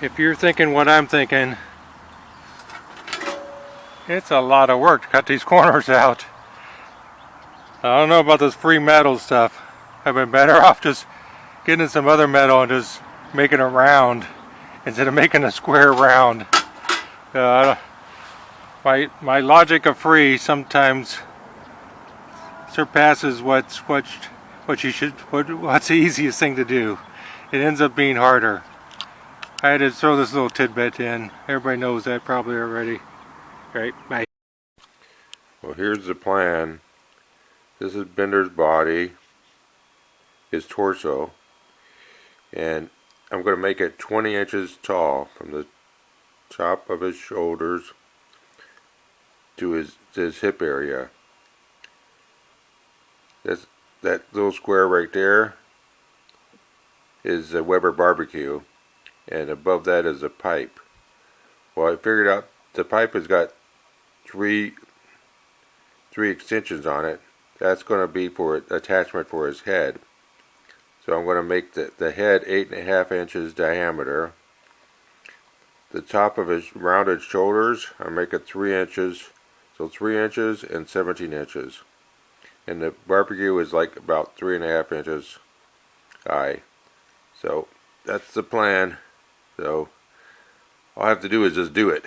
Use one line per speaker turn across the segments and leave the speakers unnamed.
if you're thinking what I'm thinking, it's a lot of work to cut these corners out. I don't know about this free metal stuff. I've been better off just getting some other metal and just making it round instead of making a square round. My logic of free sometimes surpasses what's the easiest thing to do. It ends up being harder. I had to throw this little tidbit in. Everybody knows that probably already. Right, bye.
Well, here's the plan. This is Bender's body, his torso, and I'm going to make it 20 inches tall from the top of his shoulders to his hip area. That little square right there is a Weber barbecue, and above that is a pipe. Well, I figured out the pipe has got three extensions on it. That's going to be for attachment for his head. So I'm going to make the head 8.5 inches diameter. The top of his rounded shoulders, I make it 3 inches. So 3 inches and 17 inches. And the barbecue is like about 3.5 inches high. So that's the plan. So all I have to do is just do it.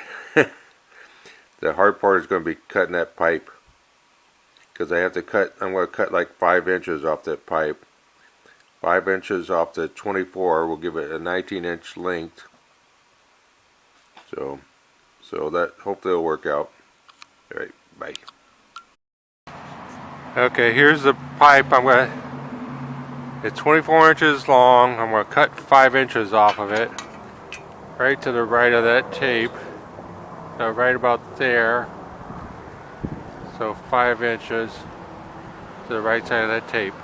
The hard part is going to be cutting that pipe, because I have to cut. I'm going to cut like 5 inches off that pipe. 5 inches off the 24 will give it a 19-inch length. So that hopefully will work out. All right, bye.
Okay, here's the pipe. It's 24 inches long. I'm going to cut 5 inches off of it, right to the right of that tape. So right about there. So 5 inches to the right side of that tape.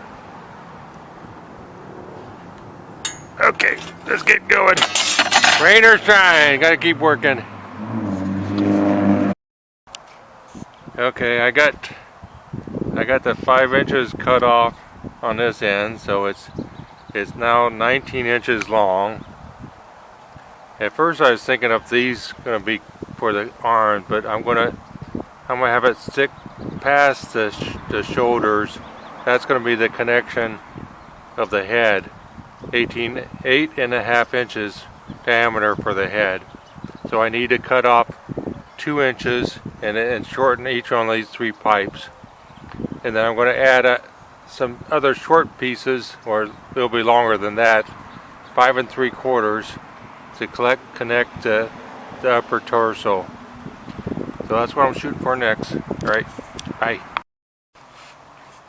Okay, let's get going. Rain or shine, gotta keep working. Okay, I got the 5 inches cut off on this end, so it's now 19 inches long. At first I was thinking of these gonna be for the arms, but I'm gonna have it stick past the shoulders. That's gonna be the connection of the head. 8.5 inches diameter for the head. So I need to cut off 2 inches and shorten each one of these 3 pipes. And then I'm going to add some other short pieces, or they'll be longer than that, 5 3/4, to connect the upper torso. So that's what I'm shooting for next. All right, bye.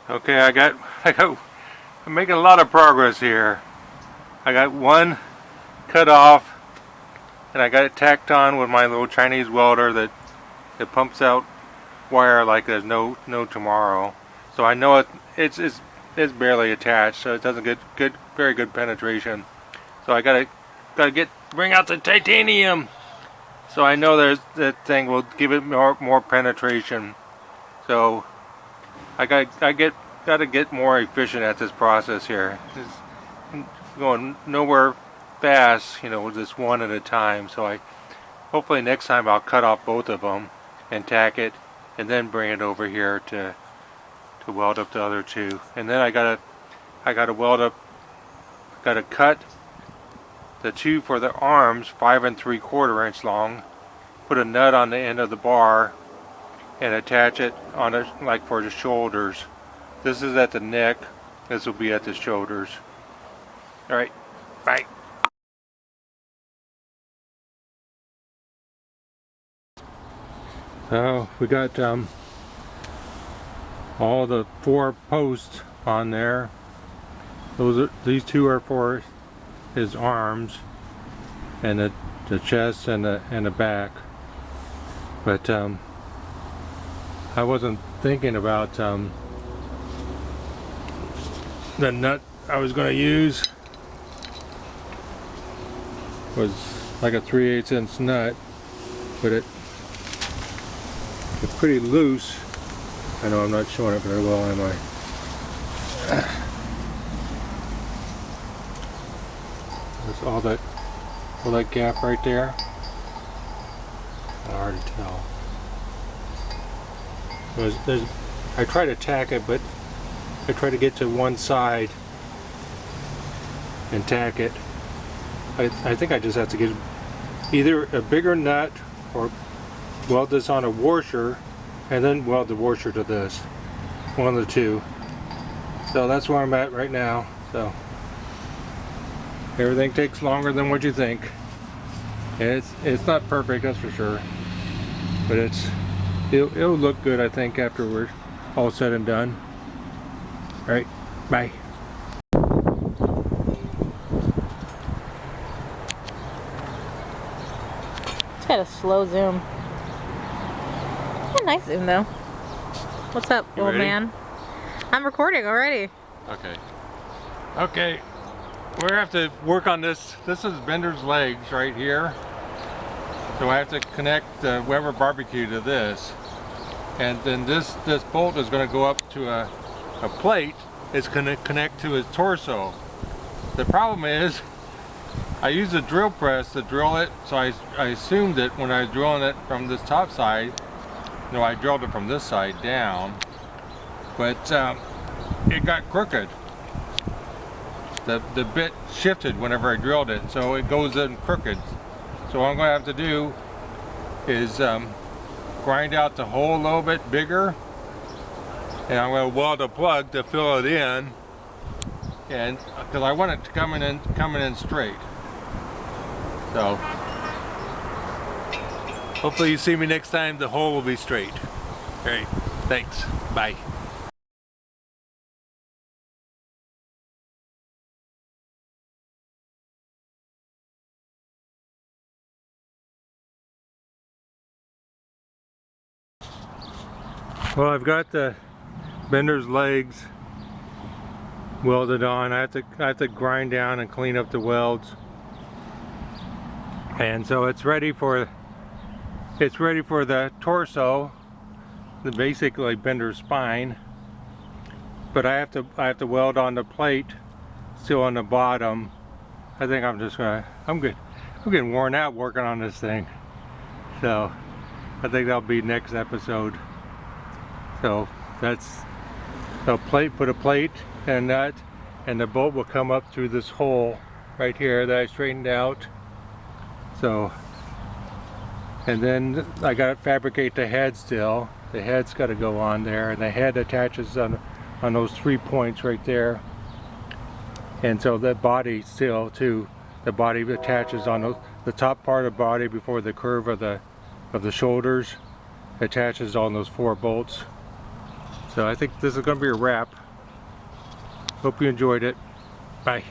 Okay, I'm making a lot of progress here. I got one cut off, and I got it tacked on with my little Chinese welder that pumps out wire like there's no tomorrow. So I know it's barely attached, so it doesn't get very good penetration. So I gotta bring out the titanium. So I know that thing will give it more penetration. So I gotta get more efficient at this process here. It's going nowhere fast, just one at a time. So hopefully next time I'll cut off both of them and tack it, and then bring it over here to weld up the other two. And then I gotta cut the two for the arms 5 3/4 inch long, put a nut on the end of the bar, and attach it on it like for the shoulders. This is at the neck, this will be at the shoulders. Alright, bye. So we got all the 4 posts on there. These 2 are for his arms and the chest and the back. But I wasn't thinking about the nut I was going to use was like a 3/8 inch nut, but it's pretty loose. I know I'm not showing it very well, am I? That's all that Well, that gap right there, hard to tell. I try to tack it, but I try to get to one side and tack it. I think I just have to get either a bigger nut or weld this on a washer and then weld the washer to this. One of the two. So that's where I'm at right now. So everything takes longer than what you think. And it's not perfect, that's for sure. But it'll look good, I think, after we're all said and done. All right, bye.
It's got a slow zoom. Yeah, nice zoom though. What's up,
You
old
ready?
man? I'm recording already.
Okay. Okay. We have to work on this. This is Bender's legs right here. So I have to connect the Weber barbecue to this. And then this bolt is going to go up to a plate. It's going to connect to his torso. The problem is I use a drill press to drill it, so I assumed that when I was drilling it from this top side, no, I drilled it from this side down, but it got crooked. The bit shifted whenever I drilled it, so it goes in crooked. So what I'm going to have to do is grind out the hole a little bit bigger, and I'm going to weld a plug to fill it in, and because I want it to coming in straight. So hopefully you see me next time. The hole will be straight. All right, thanks. Bye. Well, I've got the Bender's legs welded on. I have to grind down and clean up the welds, and so it's ready for the torso, the basically Bender's spine. But I have to weld on the plate still on the bottom. I think I'm getting worn out working on this thing. So I think that'll be next episode. So put a plate and nut, and the bolt will come up through this hole right here that I straightened out. So, and then I got to fabricate the head still. The head's got to go on there, and the head attaches on those 3 points right there. And so the body still too. The body attaches on the top part of the body before the curve of the shoulders. Attaches on those 4 bolts. So I think this is going to be a wrap. Hope you enjoyed it. Bye.